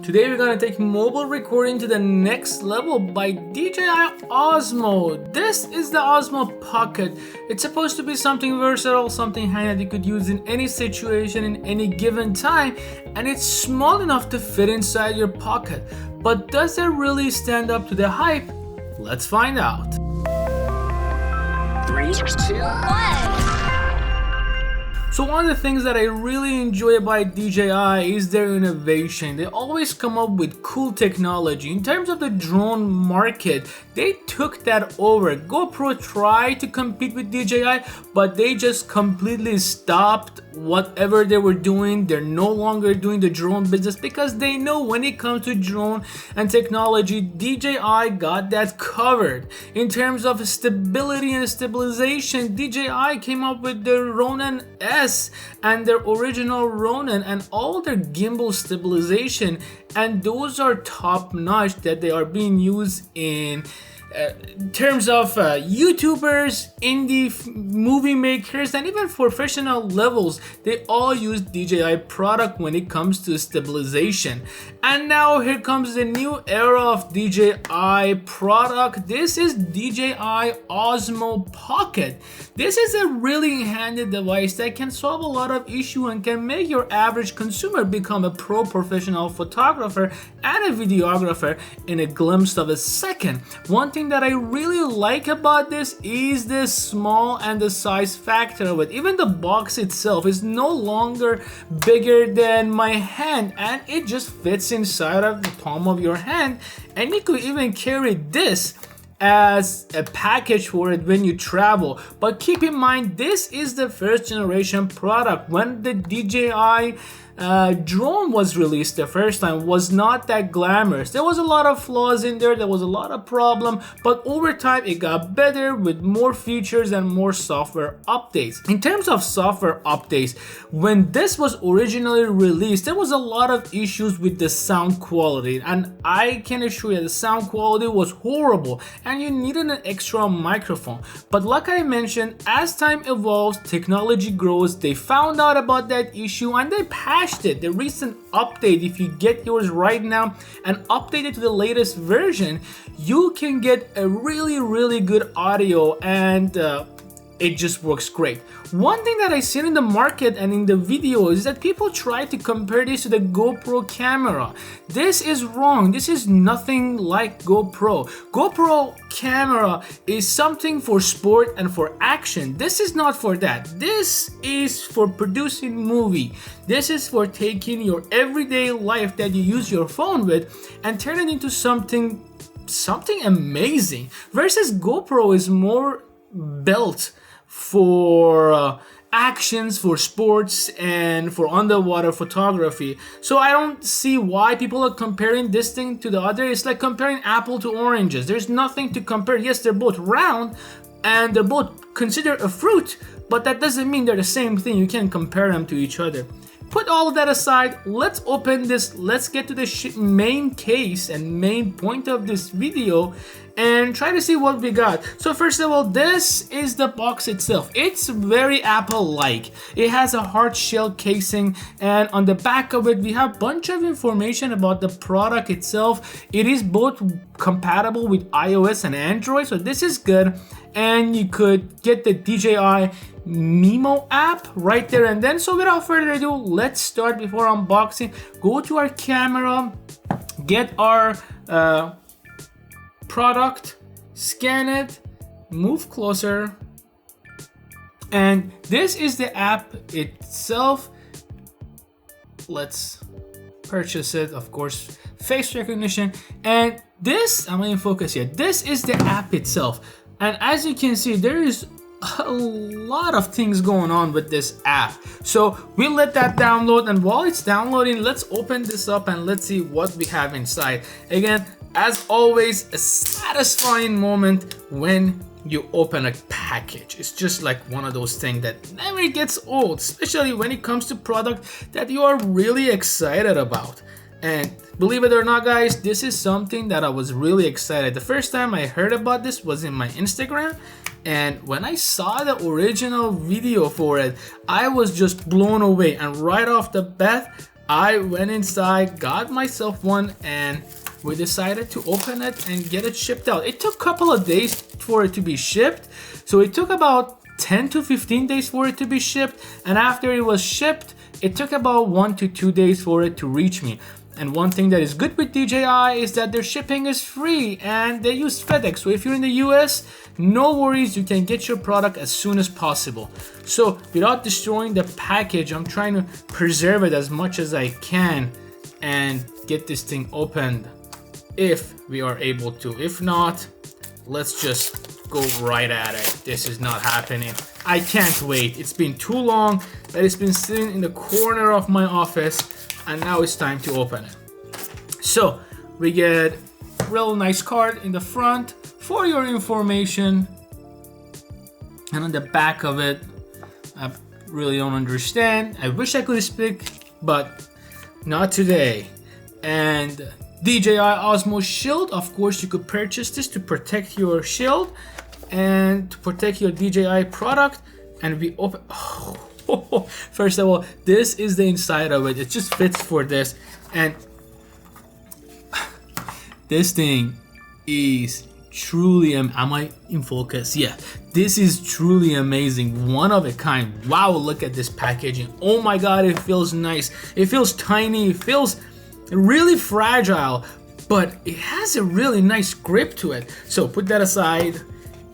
Today we're gonna take mobile recording to the next level by DJI Osmo. This is the Osmo Pocket. It's supposed to be something versatile, something handy that you could use in any situation, in any given time, and it's small enough to fit inside your pocket. But does it really stand up to the hype? Let's find out. 3, 2, 1. So one of the things that I really enjoy about DJI is their innovation. They always come up with cool technology. In terms of the drone market, they took that over. GoPro tried to compete with DJI, but they just completely stopped whatever they were doing. They're no longer doing the drone business because they know when it comes to drone and technology, DJI got that covered. In terms of stability and stabilization, DJI came up with the Ronin S and their original Ronin and all their gimbal stabilization, and those are top notch that they are being used in terms of YouTubers, indie movie makers, and even professional levels. They all use DJI product when it comes to stabilization. And now here comes the new era of DJI product. This is DJI Osmo Pocket. This is a really handy device that can solve a lot of issues and can make your average consumer become a pro professional photographer and a videographer in a glimpse of a second. One thing that I really like about this is the small and the size factor of it. Even the box itself is no longer bigger than my hand, and it just fits inside of the palm of your hand, and you could even carry this as a package for it when you travel. But keep in mind, this is the first generation product. When the DJI drone was released the first time, was not that glamorous. There was a lot of flaws in there, there was a lot of problem, but over time it got better with more features and more software updates. In terms of software updates, when this was originally released, there was a lot of issues with the sound quality, and I can assure you the sound quality was horrible and you needed an extra microphone. But like I mentioned, as time evolves, technology grows, they found out about that issue and they patched it. The recent update, if you get yours right now and update it to the latest version, you can get a really good audio, and it just works great. One thing that I seen in the market and in the video is that people try to compare this to the GoPro camera. This is wrong. This is nothing like GoPro. GoPro camera is something for sport and for action. This is not for that. This is for producing movie. This is for taking your everyday life that you use your phone with and turn it into something amazing. Versus GoPro is more built for actions, for sports, and for underwater photography. So I don't see why people are comparing this thing to the other. It's like comparing apple to oranges. There's nothing to compare. Yes, they're both round and they're both considered a fruit, but that doesn't mean they're the same thing. You can't compare them to each other. Put all of that aside, let's open this, let's get to the main case and main point of this video and try to see what we got. So first of all, this is the box itself. It's very Apple-like. It has a hard shell casing, and on the back of it we have a bunch of information about the product itself. It is both compatible with iOS and Android, so this is good. And you could get the DJI Mimo app right there and then. So without further ado, let's start. Before unboxing, go to our camera, get our product, scan it, move closer, and this is the app itself. Let's purchase it, of course, face recognition. And this, I'm in focus here, this is the app itself. And as you can see, there is a lot of things going on with this app. So we'll let that download, and while it's downloading, let's open this up and let's see what we have inside. Again, as always, a satisfying moment when you open a package. It's just like one of those things that never gets old, especially when it comes to product that you are really excited about. And believe it or not, guys, this is something that I was really excited. The first time I heard about this was in my Instagram, and when I saw the original video for it, I was just blown away. And right off the bat, I went inside, got myself one, and we decided to open it and get it shipped out. It took a couple of days for it to be shipped. So it took about 10 to 15 days for it to be shipped. And after it was shipped, it took about 1 to 2 days for it to reach me. And one thing that is good with DJI is that their shipping is free and they use FedEx. So if you're in the US, no worries, you can get your product as soon as possible. So without destroying the package, I'm trying to preserve it as much as I can and get this thing opened if we are able to. If not, let's just go right at it. This is not happening. I can't wait. It's been too long that it's been sitting in the corner of my office, and now it's time to open it. So we get a real nice card in the front for your information, and on the back of it, I really don't understand. I wish I could speak, but not today. And DJI Osmo Shield, of course you could purchase this to protect your shield and to protect your DJI product. And we open, first of all, this is the inside of it. It just fits for this, and this thing is truly, am I in focus? Yeah, this is truly amazing, one of a kind. Wow, look at this packaging. Oh my god, it feels nice. It feels tiny, it feels really fragile, but it has a really nice grip to it. So put that aside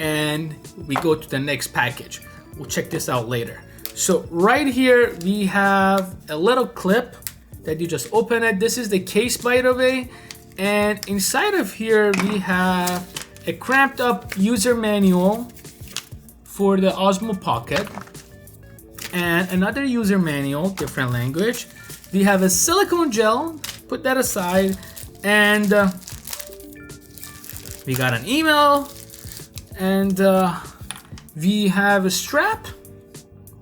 and we go to the next package. We'll check this out later. So right here we have a little clip that you just open it. This is the case, by the way, and inside of here we have a cramped up user manual for the Osmo Pocket and another user manual, different language. We have a silicone gel, put that aside, and we got an email, and we have a strap.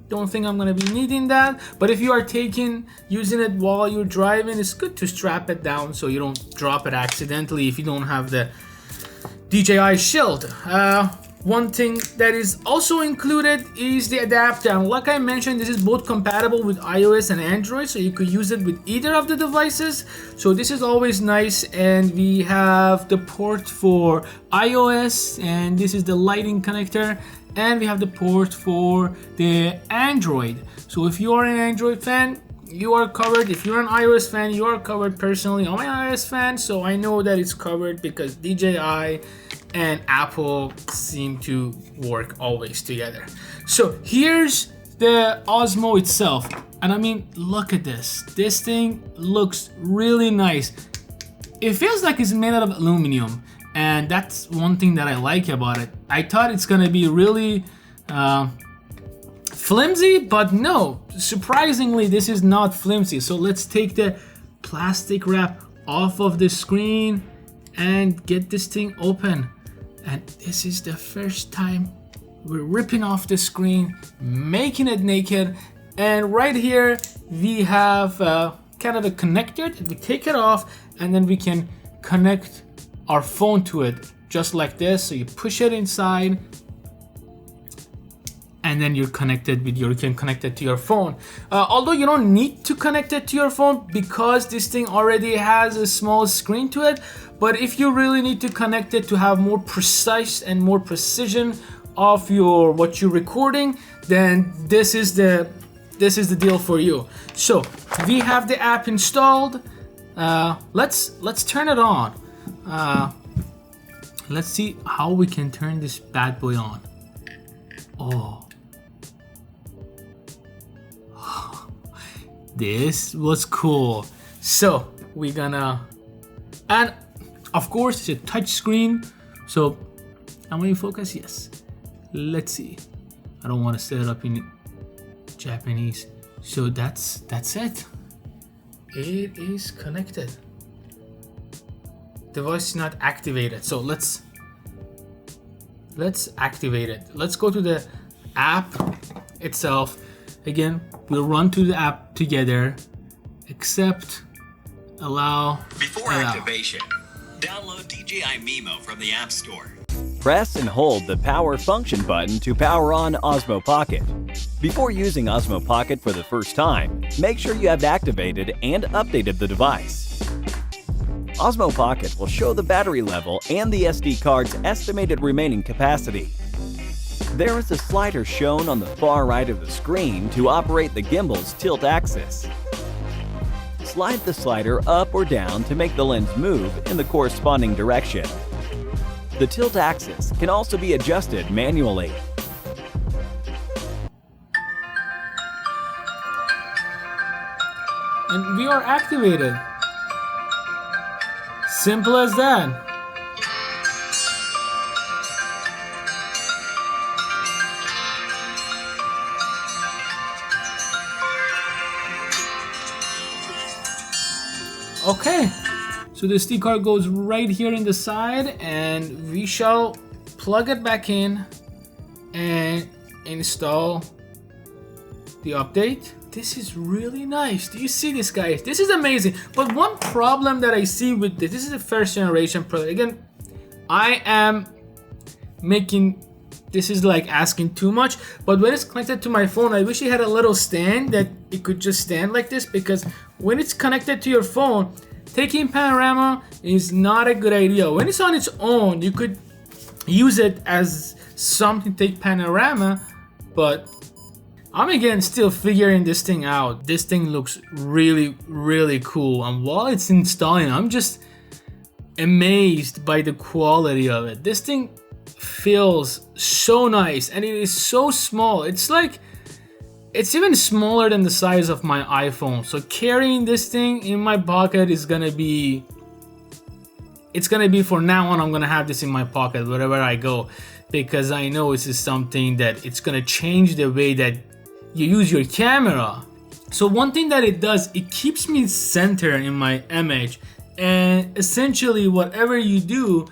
Don't think I'm gonna be needing that, but if you are using it while you're driving, it's good to strap it down so you don't drop it accidentally if you don't have the DJI Shield. One thing that is also included is the adapter, and like I mentioned, this is both compatible with iOS and Android, so you could use it with either of the devices. So this is always nice. And we have the port for iOS, and this is the lighting connector, and we have the port for the Android. So if you are an Android fan, you are covered. If you're an iOS fan, you are covered. Personally, I'm an iOS fan, so I know that it's covered because DJI and Apple seem to work always together. So here's the Osmo itself, and I mean, look at this. This thing looks really nice. It feels like it's made out of aluminum, and that's one thing that I like about it. I thought it's gonna be really flimsy, but no, surprisingly this is not flimsy. So let's take the plastic wrap off of the screen and get this thing open. And this is the first time we're ripping off the screen, making it naked. And right here we have kind of a connector that we take it off, and then we can connect our phone to it just like this. So you push it inside, and then you can connect it to your phone. Although you don't need to connect it to your phone because this thing already has a small screen to it. But if you really need to connect it to have more precise and more precision of what you're recording, then this is the deal for you. So we have the app installed. Let's turn it on. Let's see how we can turn this bad boy on. Oh, this was cool. So we're gonna, and of course it's a touch screen. So am I in focus? Yes. Let's see. I don't want to set it up in Japanese. So that's it. It is connected. Device is not activated. So let's activate it. Let's go to the app itself. Again, we'll run to the app together. Accept, allow. Before activation, download DJI Mimo from the App Store. Press and hold the power function button to power on Osmo Pocket. Before using Osmo Pocket for the first time, make sure you have activated and updated the device. Osmo Pocket will show the battery level and the SD card's estimated remaining capacity. There is a slider shown on the far right of the screen to operate the gimbal's tilt axis. Slide the slider up or down to make the lens move in the corresponding direction. The tilt axis can also be adjusted manually. And we are activated. Simple as that. Okay, so the SD card goes right here in the side, and we shall plug it back in and install the update. This is really nice. Do you see this, guys? This is amazing. But one problem that I see with this is the first generation product. Again, I am making, this is like asking too much, but when it's connected to my phone, I wish it had a little stand that it could just stand like this, because when it's connected to your phone, taking panorama is not a good idea. When it's on its own, you could use it as something to take panorama, but I'm again still figuring this thing out. This thing looks really, really cool, and while it's installing, I'm just amazed by the quality of it. This thing feels so nice, and it is so small. It's like, it's even smaller than the size of my iPhone. So carrying this thing in my pocket is gonna be, it's gonna be, for now on, I'm gonna have this in my pocket wherever I go, because I know this is something that it's gonna change the way that you use your camera. So one thing that it does, it keeps me centered in my image, and essentially whatever you do,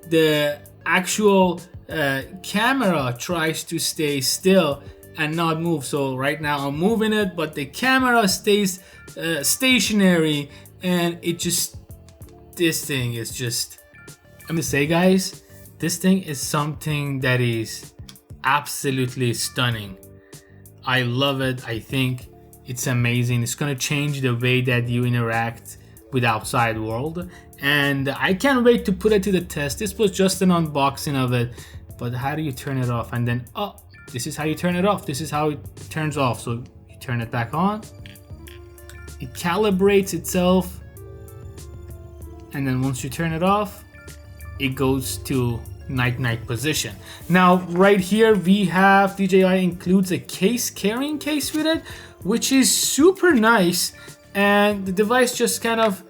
the actual camera tries to stay still and not move. So right now I'm moving it, but the camera stays stationary, and it just, this thing is just, I'm gonna say, guys, this thing is something that is absolutely stunning. I love it. I think it's amazing. It's gonna change the way that you interact with outside world, and I can't wait to put it to the test. This was just an unboxing of it, but how do you turn it off? And then, oh, this is how you turn it off. This is how it turns off. So you turn it back on, it calibrates itself, and then once you turn it off, it goes to night position. Now right here we have, DJI includes a carrying case with it, which is super nice, and the device just kind of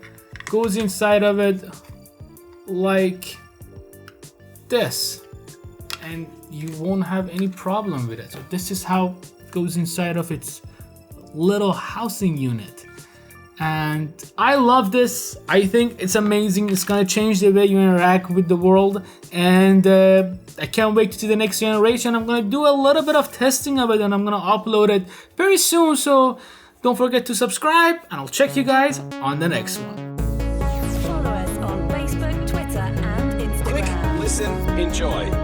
goes inside of it like this, and you won't have any problem with it. So this is how it goes inside of its little housing unit, and I love this. I think it's amazing. It's gonna change the way you interact with the world, and I can't wait to see the next generation. I'm gonna do a little bit of testing of it, and I'm gonna upload it very soon, so don't forget to subscribe, and I'll check you guys on the next one. Follow us on Facebook, Twitter, and Instagram. Click, listen, enjoy.